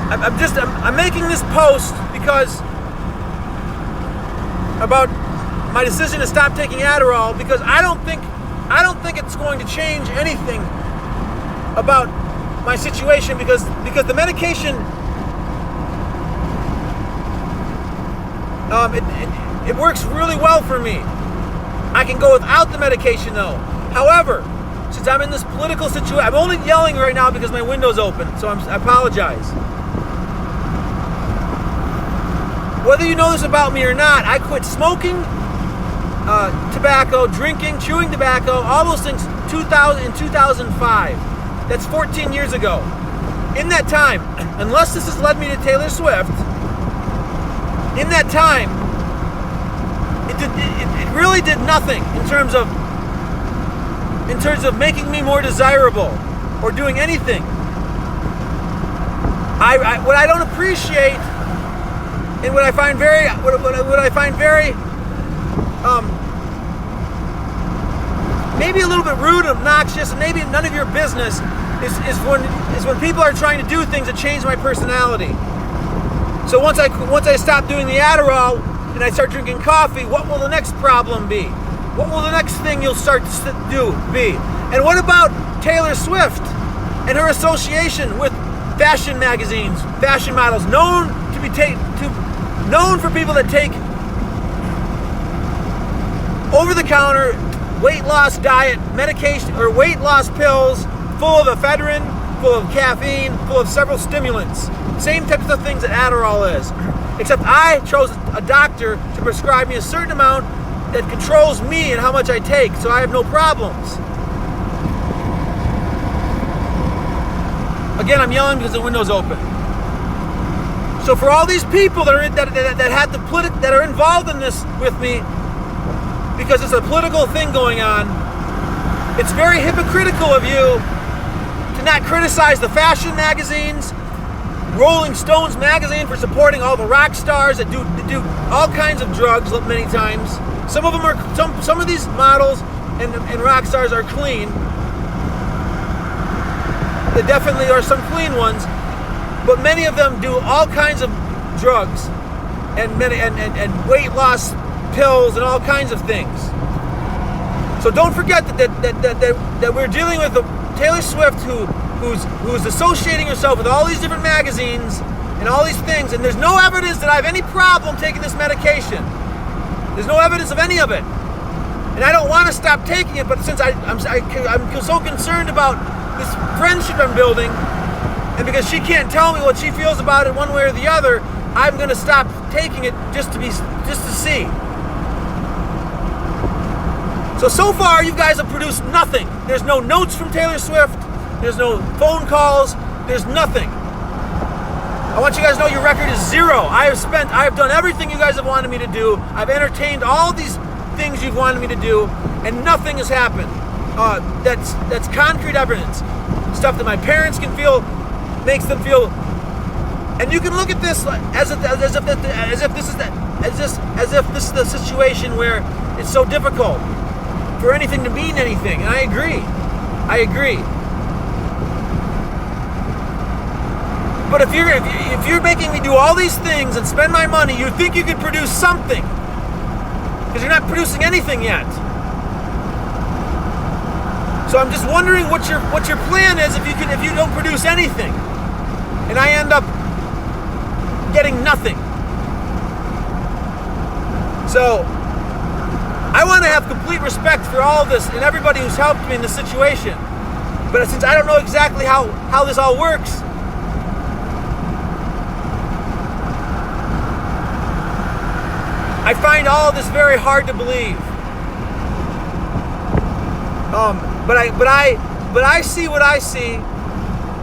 I'm making this post because about my decision to stop taking Adderall, because I don't think it's going to change anything about my situation, because the medication it works really well for me. I can go without the medication though. However, since I'm in this political situation, I'm only yelling right now because my window's open, so I apologize. Whether you know this about me or not, I quit smoking, tobacco, drinking, chewing tobacco, all those things in 2005. That's 14 years ago. In that time, unless this has led me to Taylor Swift, in that time, it really did nothing in terms of making me more desirable or doing anything. What I don't appreciate, and what I find very maybe a little bit rude, obnoxious, and maybe none of your business, is when people are trying to do things that change my personality. So once I stop doing the Adderall and I start drinking coffee, what will the next problem be? What will the next thing you'll start to do be? And what about Taylor Swift and her association with fashion magazines, fashion models, known for people that take over-the-counter weight loss diet medication or weight loss pills full of ephedrine, full of caffeine, full of several stimulants. Same types of things that Adderall is. Except I chose a doctor to prescribe me a certain amount that controls me and how much I take, so I have no problems. Again, I'm yelling because the window's open. So for all these people that are involved in this with me, because it's a political thing going on, it's very hypocritical of you to not criticize the fashion magazines, Rolling Stones magazine for supporting all the rock stars that do all kinds of drugs many times. Some of them are some of these models and rock stars are clean. There definitely are some clean ones, but many of them do all kinds of drugs and weight loss pills and all kinds of things. So don't forget that we're dealing with Taylor Swift who's associating herself with all these different magazines and all these things, and there's no evidence that I have any problem taking this medication. There's no evidence of any of it, and I don't want to stop taking it. But since I'm so concerned about this friendship I'm building, and because she can't tell me what she feels about it one way or the other, I'm going to stop taking it just to see. So far, you guys have produced nothing. There's no notes from Taylor Swift. There's no phone calls. There's nothing. I want you guys to know your record is zero. I have done everything you guys have wanted me to do. I've entertained all these things you've wanted me to do, and nothing has happened. That's concrete evidence. Stuff that my parents can feel, makes them feel, and you can look at this as if this is the situation where it's so difficult for anything to mean anything, and I agree. But if you're making me do all these things and spend my money, you think you could produce something, because you're not producing anything yet. So I'm just wondering what your plan is if you don't produce anything, and I end up getting nothing. So I want to have complete respect for all of this and everybody who's helped me in this situation. But since I don't know exactly how this all works, I find all of this very hard to believe. But I see what I see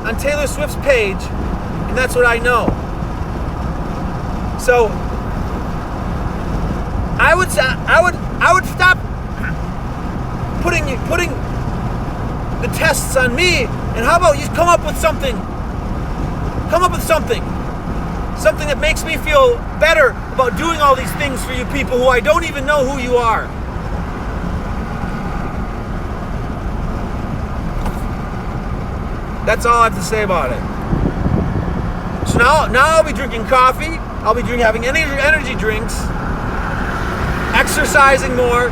on Taylor Swift's page, and that's what I know. So I would stop putting the tests on me, and how about you come up with something that makes me feel better about doing all these things for you people who I don't even know who you are. That's all I have to say about it. So now I'll be drinking coffee. I'll be having energy drinks, exercising more,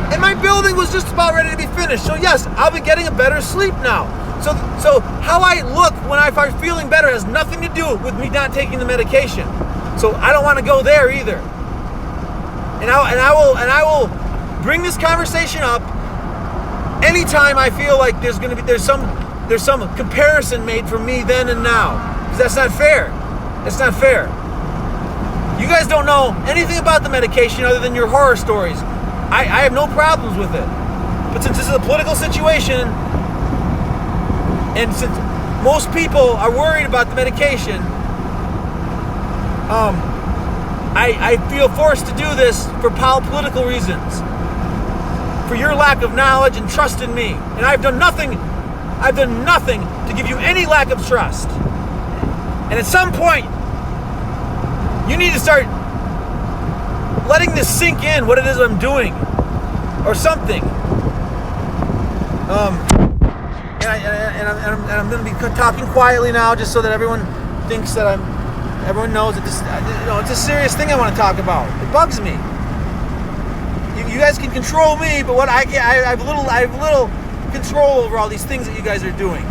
and my building was just about ready to be finished. So yes, I'll be getting a better sleep now. So how I look when I start feeling better has nothing to do with me not taking the medication. So I don't want to go there either. And I will bring this conversation up anytime I feel like there's some comparison made from me then and now, because that's not fair. It's not fair. You guys don't know anything about the medication other than your horror stories. I have no problems with it. But since this is a political situation, and since most people are worried about the medication, I feel forced to do this for political reasons. For your lack of knowledge and trust in me. And I've done nothing to give you any lack of trust. And at some point, you need to start letting this sink in, what it is I'm doing, or something. And I'm going to be talking quietly now, just so that everyone thinks that everyone knows that this, it's a serious thing I want to talk about. It bugs me. You guys can control me, but what I have little control over all these things that you guys are doing.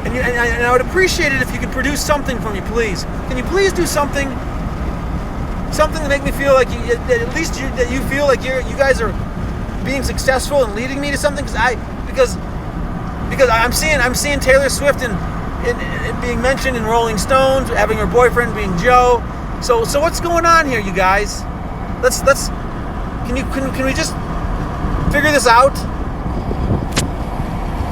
And I would appreciate it if you could produce something for me, please. Can you please do something to make me feel like at least you feel like you guys are being successful and leading me to something? Because I'm seeing Taylor Swift in being mentioned in Rolling Stones, having her boyfriend being Joe. So what's going on here, you guys? Can we just figure this out?